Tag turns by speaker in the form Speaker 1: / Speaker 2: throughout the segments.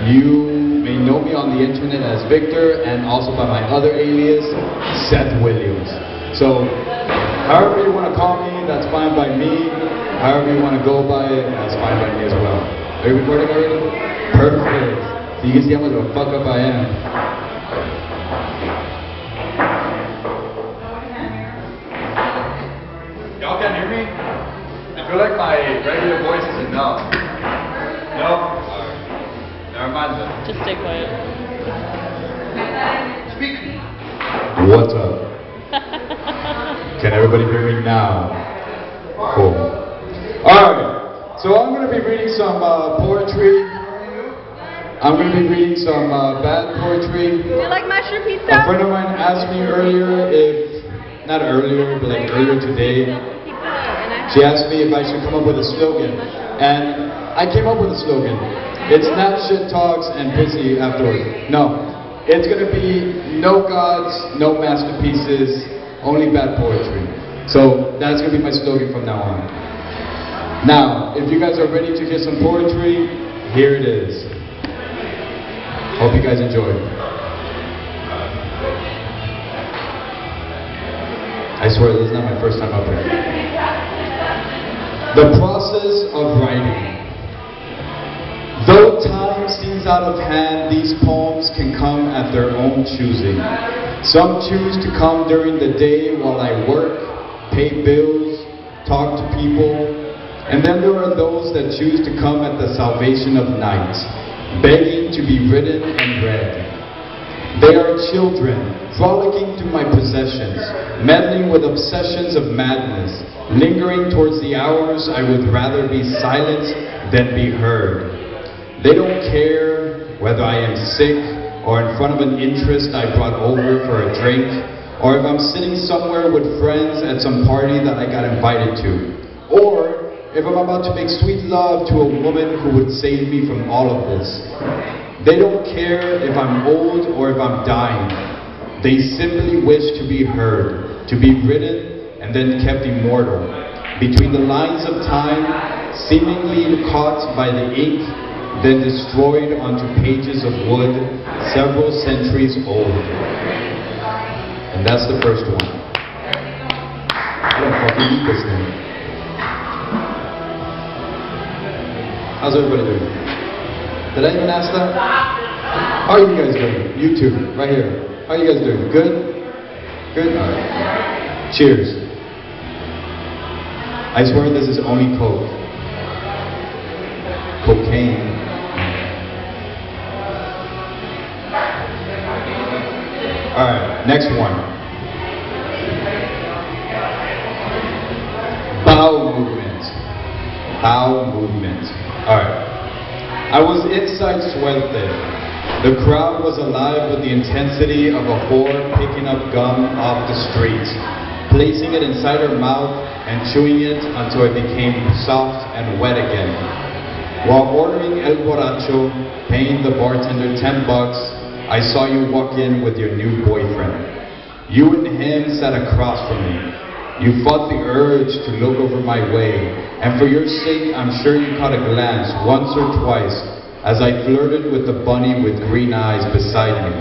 Speaker 1: You may know me on the internet as Victor and also by my other alias, Seth Williams. So, however you want to call me, that's fine by me. However you want to go by it, that's fine by me as well. Are you recording already? Perfect. So you can see how much of a fuck up I am.
Speaker 2: Y'all can hear me? I feel like my regular voice is enough. No? Alright. Never mind then.
Speaker 3: Just stay quiet.
Speaker 2: Speak.
Speaker 1: What's up? Can everybody hear me now? Cool. Alright, so I'm going to be reading some poetry. I'm going to be reading some bad poetry.
Speaker 3: Do you like mushroom
Speaker 1: A
Speaker 3: pizza?
Speaker 1: friend of mine asked me earlier not earlier, but like earlier today, she asked me if I should come up with a slogan. And I came up with a slogan. It's not shit talks and pussy afterwards. No. It's going to be no gods, no masterpieces, only bad poetry. So that's going to be my slogan from now on. Now, if you guys are ready to hear some poetry, here it is. Hope you guys enjoy. I swear this is not my first time up here. The process of writing. Though time seems out of hand, these poems can come at their own choosing. Some choose to come during the day while I work, pay bills, talk to people, and then there are those that choose to come at the salvation of night, begging to be written and read. They are children, frolicking through my possessions, meddling with obsessions of madness, lingering towards the hours I would rather be silent than be heard. They don't care whether I am sick or in front of an interest I brought over for a drink, or if I'm sitting somewhere with friends at some party that I got invited to, or if I'm about to make sweet love to a woman who would save me from all of this. They don't care if I'm old or if I'm dying. They simply wish to be heard, to be written and then kept immortal. Between the lines of time, seemingly caught by the ink, then destroyed onto pages of wood several centuries old. And that's the first one. I don't fucking eat this thing. How's everybody doing? Did I even ask that? How are you guys doing? YouTube, right here. How are you guys doing? Good? Good? Alright. Cheers. I swear this is only Coke. Cocaine. Alright, next one. Bowel movement. Bowel movement. Alright. I was inside sweating. The crowd was alive with the intensity of a whore picking up gum off the street, placing it inside her mouth and chewing it until it became soft and wet again. While ordering El Borracho, paying the bartender $10, I saw you walk in with your new boyfriend. You and him sat across from me. You fought the urge to look over my way, and for your sake, I'm sure you caught a glance once or twice as I flirted with the bunny with green eyes beside me.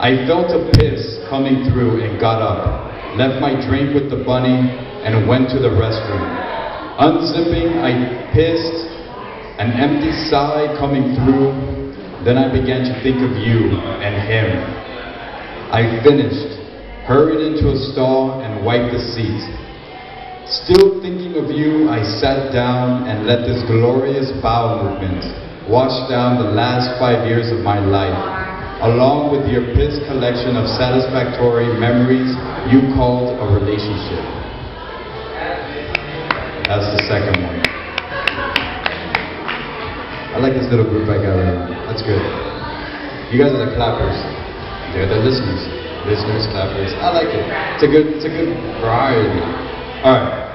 Speaker 1: I felt a piss coming through and got up, left my drink with the bunny, and went to the restroom. Unzipping, I pissed, an empty sigh coming through, then I began to think of you and him. I finished, hurried into a stall and wiped the seat. Still thinking of you, I sat down and let this glorious bowel movement wash down the last 5 years of my life, along with your piss collection of satisfactory memories you called a relationship. That's the second one. I like this little group I got right now. That's good. You guys are the clappers. They're the listeners. Listeners, clappers. I like it. It's a good variety. Alright.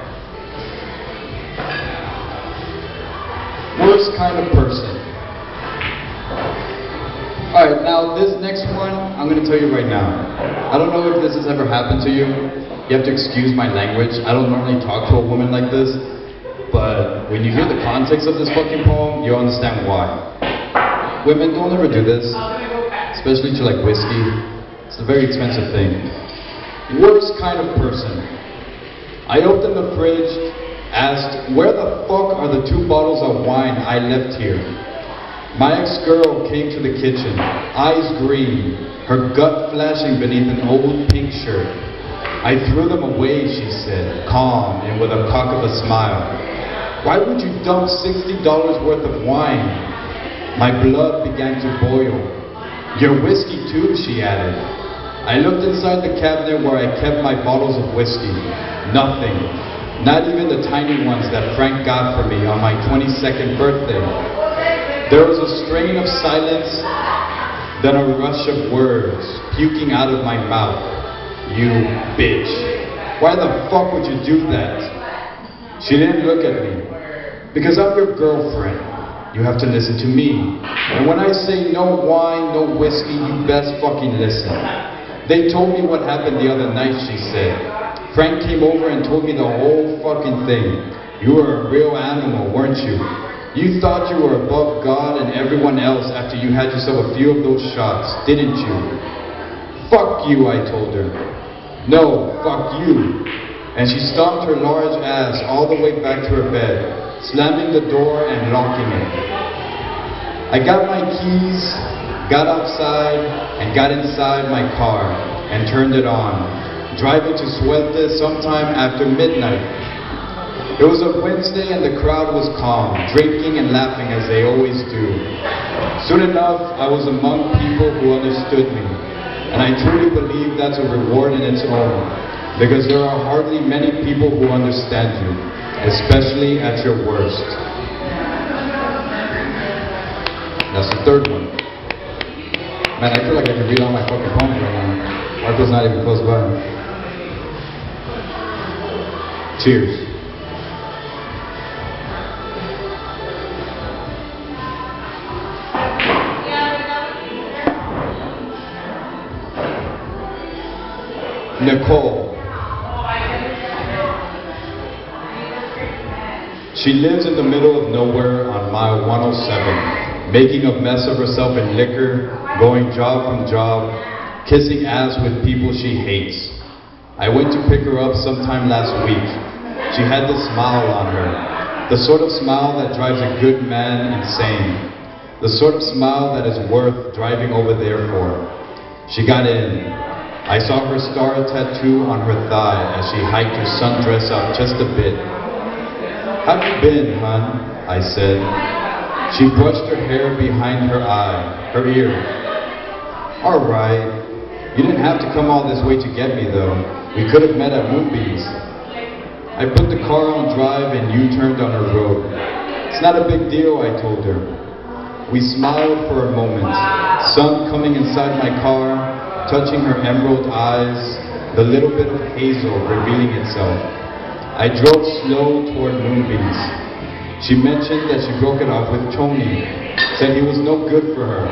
Speaker 1: Worst kind of person. Alright, now this next one, I'm going to tell you right now. I don't know if this has ever happened to you. You have to excuse my language. I don't normally talk to a woman like this. But when you hear the context of this fucking poem, you'll understand why. Women, don't ever do this, especially to like whiskey. It's a very expensive thing. Worst kind of person. I opened the fridge, asked, where the fuck are the 2 bottles of wine I left here? My ex-girl came to the kitchen, eyes green, her gut flashing beneath an old pink shirt. I threw them away, she said, calm and with a cock of a smile. Why would you dump $60 worth of wine? My blood began to boil. Your whiskey too, she added. I looked inside the cabinet where I kept my bottles of whiskey. Nothing. Not even the tiny ones that Frank got for me on my 22nd birthday. There was a strain of silence, then a rush of words puking out of my mouth. You bitch. Why the fuck would you do that? She didn't look at me. Because I'm your girlfriend. You have to listen to me. And when I say no wine, no whiskey, you best fucking listen. They told me what happened the other night, she said. Frank came over and told me the whole fucking thing. You were a real animal, weren't you? You thought you were above God and everyone else after you had yourself a few of those shots, didn't you? Fuck you, I told her. No, fuck you. And she stomped her large ass all the way back to her bed, slamming the door and locking it. I got my keys, got outside, and got inside my car and turned it on, driving to Suelte sometime after midnight. It was a Wednesday and the crowd was calm, drinking and laughing as they always do. Soon enough, I was among people who understood me, and I truly believe that's a reward in its own, because there are hardly many people who understand you, especially at your worst. That's the third one. Man, I feel like I can read all my fucking poems right now. Marco's not even close by. Cheers. Nicole. She lives in the middle of nowhere on mile 107, making a mess of herself in liquor, going job from job, kissing ass with people she hates. I went to pick her up sometime last week. She had this smile on her, the sort of smile that drives a good man insane, the sort of smile that is worth driving over there for. She got in. I saw her star tattoo on her thigh as she hiked her sundress up just a bit. How've you been, hon? I said. She brushed her hair behind her ear. All right. You didn't have to come all this way to get me, though. We could have met at Moonbeams. I put the car on drive and U-turned on her road. It's not a big deal, I told her. We smiled for a moment, sun coming inside my car, touching her emerald eyes, the little bit of hazel revealing itself. I drove slow toward Moonbeams. She mentioned that she broke it off with Tony, said he was no good for her,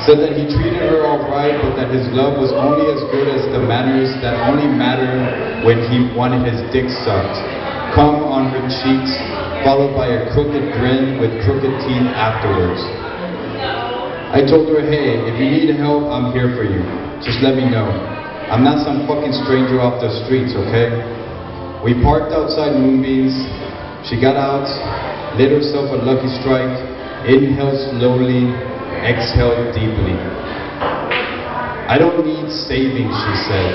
Speaker 1: said that he treated her all right, but that his love was only as good as the manners that only matter when he wanted his dick sucked, cum on her cheeks, followed by a crooked grin with crooked teeth afterwards. I told her, hey, if you need help, I'm here for you. Just let me know. I'm not some fucking stranger off the streets, okay? We parked outside Moonbeams. She got out, lit herself a lucky strike, inhaled slowly, exhaled deeply. I don't need saving, she said,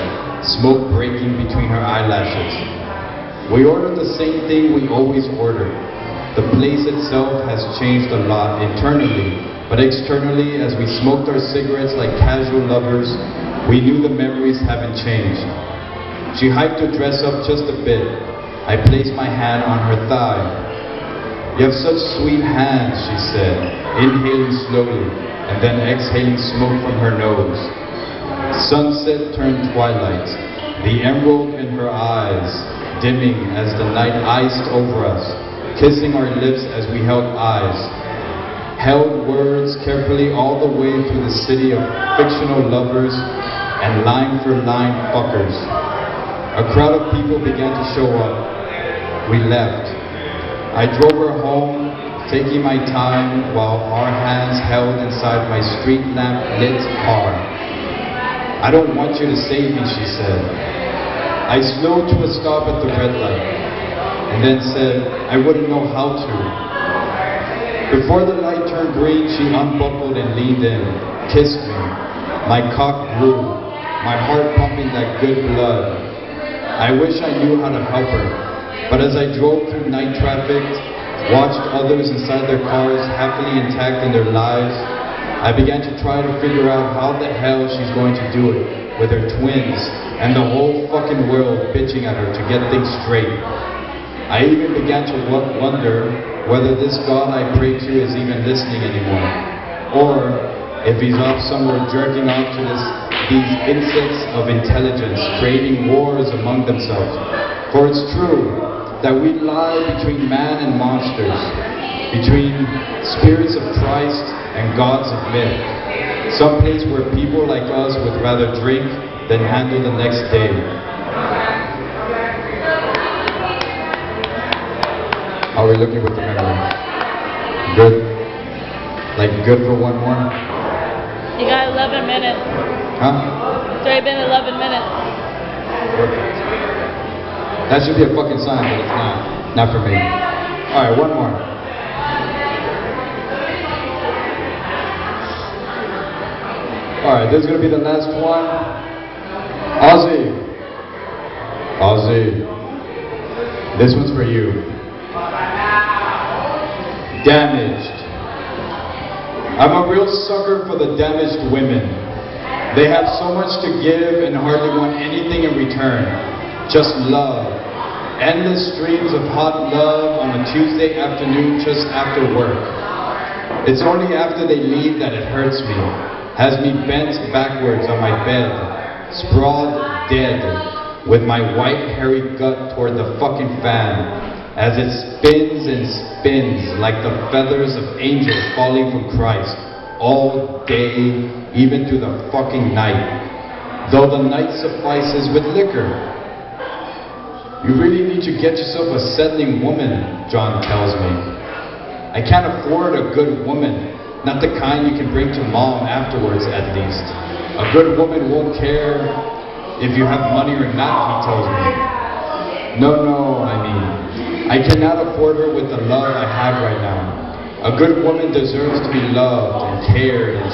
Speaker 1: smoke breaking between her eyelashes. We ordered the same thing we always order. The place itself has changed a lot internally, but externally, as we smoked our cigarettes like casual lovers, we knew the memories haven't changed. She hiked her dress up just a bit. I placed my hand on her thigh. You have such sweet hands, she said, inhaling slowly, and then exhaling smoke from her nose. Sunset turned twilight, the emerald in her eyes dimming as the night iced over us, kissing our lips as we held eyes. Held words carefully all the way through the city of fictional lovers and line for line fuckers. A crowd of people began to show up. We left. I drove her home, taking my time while our hands held inside my street lamp lit car. "I don't want you to save me," she said. I slowed to a stop at the red light and then said I wouldn't know how to. Before the light turned green, she unbuckled and leaned in, kissed me. My cock grew, my heart pumping that good blood. I wish I knew how to help her, but as I drove through night traffic, watched others inside their cars happily intact in their lives, I began to try to figure out how the hell she's going to do it with her twins and the whole fucking world bitching at her to get things straight. I even began to wonder whether this God I pray to is even listening anymore, or if he's off somewhere jerking off to these insects of intelligence, creating wars among themselves. For it's true that we lie between man and monsters, between spirits of Christ and gods of myth, someplace where people like us would rather drink than handle the next day. How are we looking with the memory? Good? Like good for one more?
Speaker 3: You got 11 minutes.
Speaker 1: Huh?
Speaker 3: It's already been 11 minutes.
Speaker 1: Perfect. That should be a fucking sign, but it's not. Not for me. Alright, one more. Alright, this is going to be the last one. Ozzy. Ozzy. This one's for you. Damaged. I'm a real sucker for the damaged women. They have so much to give and hardly want anything in return. Just love. Endless streams of hot love on a Tuesday afternoon just after work. It's only after they leave that it hurts me. Has me bent backwards on my bed, sprawled dead, with my white hairy gut toward the fucking fan, as it spins and spins like the feathers of angels falling from Christ, all day, even through the fucking night, though the night suffices with liquor. You really need to get yourself a settling woman, John tells me. I can't afford a good woman, not the kind you can bring to mom afterwards at least. A good woman won't care if you have money or not, he tells me. No, I mean, I cannot afford her with the love I have right now. A good woman deserves to be loved and cared and